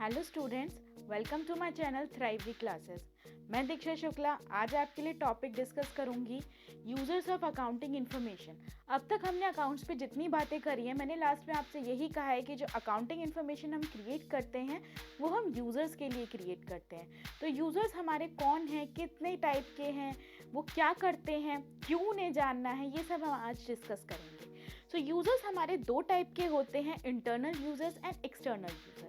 Hello students, welcome to my channel थ्राइवरी classes. मैं दीक्षा शुक्ला आज आपके लिए टॉपिक डिस्कस करूंगी यूजर्स ऑफ अकाउंटिंग इन्फॉर्मेशन। अब तक हमने अकाउंट्स पे जितनी बातें करी हैं, मैंने लास्ट में आपसे यही कहा है कि जो अकाउंटिंग इन्फॉर्मेशन हम क्रिएट करते हैं वो हम यूज़र्स के लिए क्रिएट करते हैं। तो यूज़र्स हमारे कौन हैं, कितने टाइप के हैं, वो क्या करते हैं, क्यों उन्हें जानना है, ये सब हम आज डिस्कस करेंगे। सो यूज़र्स हमारे दो टाइप के होते हैं, internal users and external users.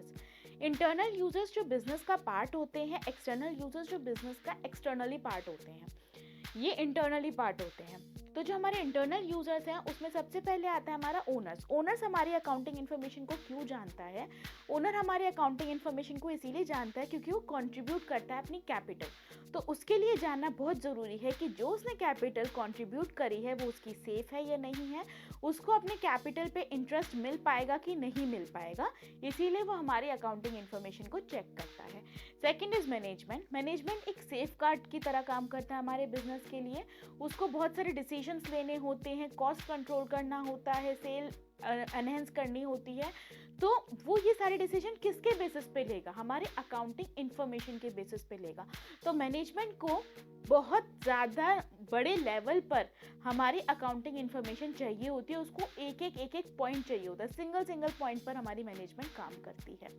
Internal users जो बिजनेस का पार्ट होते हैं, एक्सटर्नल यूजर्स जो बिजनेस का एक्सटर्नली पार्ट होते हैं। ये इंटरनली पार्ट होते हैं। तो जो हमारे इंटरनल यूजर्स हैं उसमें सबसे पहले आता है हमारा ओनर्स। ओनर्स हमारी अकाउंटिंग इन्फॉर्मेशन को क्यों जानता है? ओनर हमारे अकाउंटिंग इन्फॉर्मेशन को इसीलिए जानता है क्योंकि वो कंट्रीब्यूट करता है अपनी कैपिटल। तो उसके लिए जानना बहुत ज़रूरी है कि जो उसने कैपिटल कंट्रीब्यूट करी है वो उसकी सेफ है या नहीं है, उसको अपने कैपिटल पे इंटरेस्ट मिल पाएगा कि नहीं मिल पाएगा, इसीलिए वो हमारी अकाउंटिंग इन्फॉर्मेशन को चेक करता है। Second is management. मैनेजमेंट एक सेफ गार्ड की तरह काम करता है हमारे बिजनेस के लिए। उसको बहुत सारे डिसीजंस लेने होते हैं, कॉस्ट कंट्रोल करना होता है, सेल एनहेंस करनी होती है। तो वो ये सारे डिसीजन किसके बेसिस पे लेगा? हमारे अकाउंटिंग इन्फॉर्मेशन के बेसिस पे लेगा। तो मैनेजमेंट को बहुत ज़्यादा बड़े लेवल पर हमारी अकाउंटिंग इन्फॉर्मेशन चाहिए होती है, उसको एक एक पॉइंट चाहिए होता है, सिंगल पॉइंट पर हमारी मैनेजमेंट काम करती है।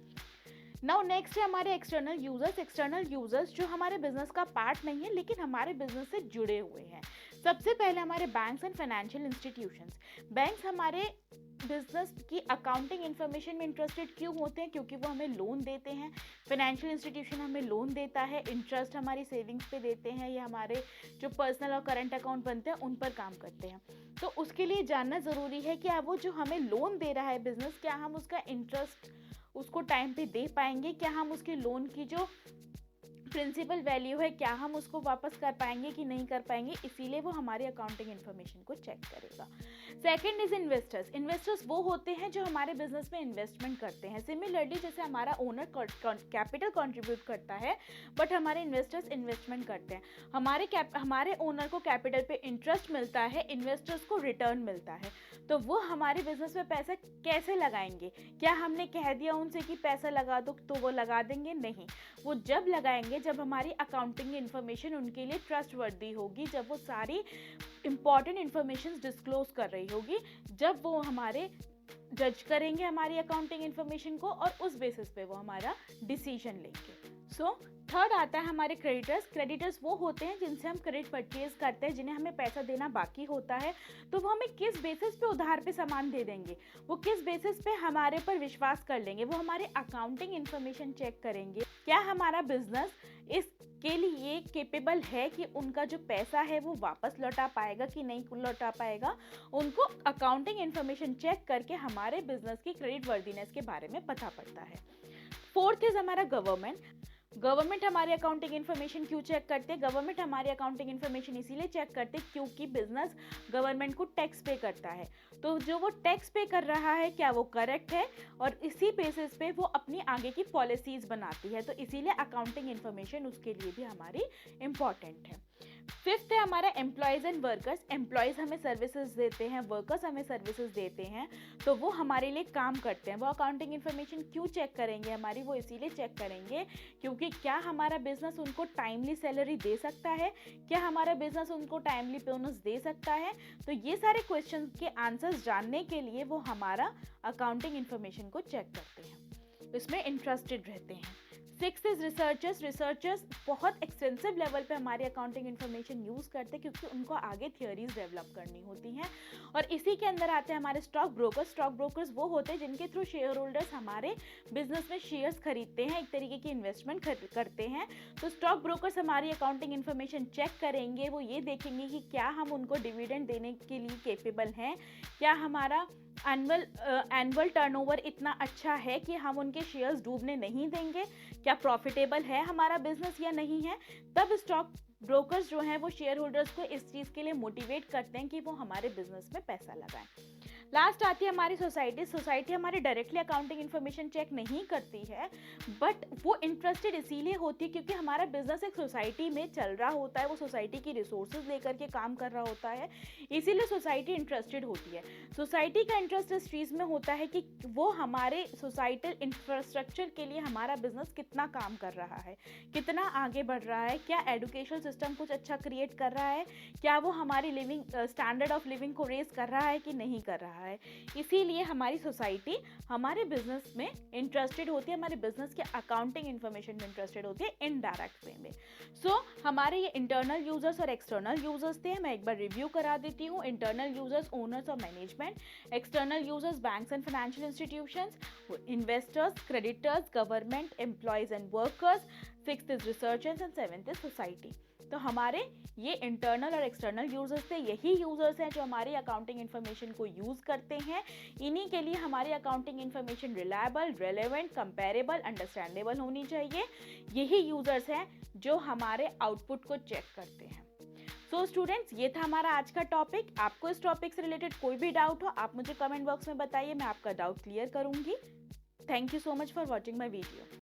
नाउ नेक्स्ट है हमारे एक्सटर्नल यूजर्स। एक्सटर्नल यूजर्स जो हमारे बिजनेस का पार्ट नहीं है लेकिन हमारे बिजनेस से जुड़े हुए हैं। सबसे पहले हमारे banks and financial institutions. Banks हमारे बिजनेस की अकाउंटिंग इन्फॉर्मेशन में इंटरेस्टेड क्यों होते हैं? क्योंकि वो हमें लोन देते हैं। फाइनेंशियल इंस्टीट्यूशन हमें लोन देता है, इंटरेस्ट हमारी सेविंग्स पे देते हैं, या हमारे जो पर्सनल और करंट अकाउंट बनते हैं उन पर काम करते हैं। तो उसके लिए जानना ज़रूरी है कि वो जो हमें लोन दे रहा है बिजनेस, क्या हम उसका इंटरेस्ट उसको टाइम पे दे पाएंगे? क्या हम उसके लोन की जो प्रिंसिपल वैल्यू है, क्या हम उसको वापस कर पाएंगे कि नहीं कर पाएंगे? इसीलिए वो हमारी अकाउंटिंग इन्फॉर्मेशन को चेक करेगा। Second is investors. इन्वेस्टर्स वो होते हैं जो हमारे बिजनेस में इन्वेस्टमेंट करते हैं। सिमिलरली जैसे हमारा ओनर कैपिटल कंट्रीब्यूट करता है, बट हमारे इन्वेस्टर्स इन्वेस्टमेंट करते हैं। हमारे ओनर को कैपिटल पे इंटरेस्ट मिलता है, इन्वेस्टर्स को रिटर्न मिलता है। तो वो हमारे बिजनेस में पैसा कैसे लगाएंगे? क्या हमने कह दिया उनसे कि पैसा लगा दो तो वो लगा देंगे? नहीं, वो जब लगाएंगे जब हमारी अकाउंटिंग इन्फॉर्मेशन उनके लिए ट्रस्टवर्दी होगी, जब वो सारी इंपॉर्टेंट इन्फॉर्मेशन डिस्क्लोज कर रही होगी, जब वो हमारे जज करेंगे हमारी अकाउंटिंग इन्फॉर्मेशन को और उस बेसिस पे वो हमारा डिसीजन लेंगे। सो थर्ड आता है हमारे क्रेडिटर्स। क्रेडिटर्स वो होते हैं जिनसे हम क्रेडिट परचेज करते हैं, जिन्हें हमें पैसा देना बाकी होता है। तो वो हमें किस बेसिस पे उधार पे सामान दे देंगे, वो किस बेसिस पे हमारे पर विश्वास कर लेंगे? वो हमारे अकाउंटिंग इन्फॉर्मेशन चेक करेंगे। क्या हमारा बिजनेस इसके लिए केपेबल है कि उनका जो पैसा है वो वापस लौटा पाएगा कि नहीं लौटा पाएगा? उनको अकाउंटिंग इन्फॉर्मेशन चेक करके हमारे बिजनेस की क्रेडिट वर्दीनेस के बारे में पता पड़ता है। फोर्थ इज हमारा गवर्नमेंट। गवर्नमेंट हमारी अकाउंटिंग इन्फॉर्मेशन क्यों चेक करते हैं? गवर्नमेंट हमारी अकाउंटिंग इन्फॉर्मेशन इसीलिए चेक करते हैं क्योंकि बिजनेस गवर्नमेंट को टैक्स पे करता है। तो जो वो टैक्स पे कर रहा है, क्या वो करेक्ट है? और इसी बेसिस पे वो अपनी आगे की पॉलिसीज बनाती है। तो इसीलिए अकाउंटिंग इन्फॉर्मेशन उसके लिए भी हमारी इंपॉर्टेंट है। फिफ्थ है हमारा एम्प्लॉयज़ एंड वर्कर्स। एम्प्लॉयज़ हमें सर्विसेज देते हैं, वर्कर्स हमें सर्विसेज देते हैं, तो वो हमारे लिए काम करते हैं। वो अकाउंटिंग इन्फॉर्मेशन क्यों चेक करेंगे हमारी? वो इसीलिए चेक करेंगे क्योंकि क्या हमारा बिजनेस उनको टाइमली सैलरी दे सकता है, क्या हमारा बिजनेस उनको टाइमली बोनस दे सकता है? तो ये सारे क्वेश्चन के आंसर्स जानने के लिए वो हमारा अकाउंटिंग इन्फॉर्मेशन को चेक करते हैं, इसमें इंटरेस्टेड रहते हैं। Six is researchers. रिसर्चर्स बहुत एक्सटेंसिव लेवल पे हमारी अकाउंटिंग इन्फॉर्मेशन यूज़ करते हैं क्योंकि उनको आगे थियोरीज डेवलप करनी होती हैं। और इसी के अंदर आते हैं हमारे स्टॉक ब्रोकर्स। स्टॉक ब्रोकर्स वो होते हैं जिनके थ्रू शेयर होल्डर्स हमारे बिजनेस में शेयर्स खरीदते हैं, एक तरीके की इन्वेस्टमेंट करते हैं। तो स्टॉक ब्रोकर्स हमारी अकाउंटिंग इन्फॉर्मेशन चेक करेंगे। वो ये देखेंगे कि क्या हम उनको डिविडेंड देने के लिए केपेबल हैं, क्या हमारा एनुअल टर्नओवर इतना अच्छा है कि हम उनके शेयर्स डूबने नहीं देंगे, क्या प्रॉफिटेबल है हमारा बिजनेस या नहीं है। तब स्टॉक ब्रोकर्स जो हैं वो शेयर होल्डर्स को इस चीज़ के लिए मोटिवेट करते हैं कि वो हमारे बिजनेस में पैसा लगाएं। लास्ट आती है हमारी सोसाइटी। सोसाइटी हमारी डायरेक्टली अकाउंटिंग इन्फॉर्मेशन चेक नहीं करती है, बट वो इंटरेस्टेड इसीलिए होती है क्योंकि हमारा बिजनेस एक सोसाइटी में चल रहा होता है, वो सोसाइटी की रिसोर्सेज लेकर के काम कर रहा होता है, इसीलिए सोसाइटी इंटरेस्टेड होती है। सोसाइटी का इंटरेस्ट इस चीज़ में होता है कि वो हमारे सोसाइटल इंफ्रास्ट्रक्चर के लिए हमारा बिजनेस कितना काम कर रहा है, कितना आगे बढ़ रहा है, क्या एजुकेशन सिस्टम कुछ अच्छा क्रिएट कर रहा है, क्या वो हमारी लिविंग स्टैंडर्ड ऑफ लिविंग को रेज कर रहा है कि नहीं कर रहा है। इसीलिए हमारी सोसाइटी हमारे बिजनेस में इंटरेस्टेड होती है, हमारे बिजनेस के अकाउंटिंग इन्फॉर्मेशन में इंटरेस्टेड होती है इनडायरेक्ट वे में। सो हमारे ये इंटरनल यूजर्स और एक्सटर्नल यूजर्स थे। मैं एक बार रिव्यू करा देती हूँ। इंटरनल यूजर्स ओनर्स और management, external users banks and financial institutions, investors, creditors, government, employees and workers, sixth is researchers and seventh is society. तो हमारे ये इंटरनल और एक्सटर्नल यूजर्स थे। यही यूजर्स हैं जो हमारी अकाउंटिंग इन्फॉर्मेशन को यूज करते हैं। इन्हीं के लिए हमारी accounting information reliable, relevant, comparable, understandable होनी चाहिए। यही यूजर्स हैं जो हमारे आउटपुट को चेक करते हैं। सो स्टूडेंट्स, ये था हमारा आज का टॉपिक। आपको इस टॉपिक से रिलेटेड कोई भी डाउट हो, आप मुझे कमेंट बॉक्स में बताइए, मैं आपका डाउट क्लियर करूंगी। Thank you so much for watching my video.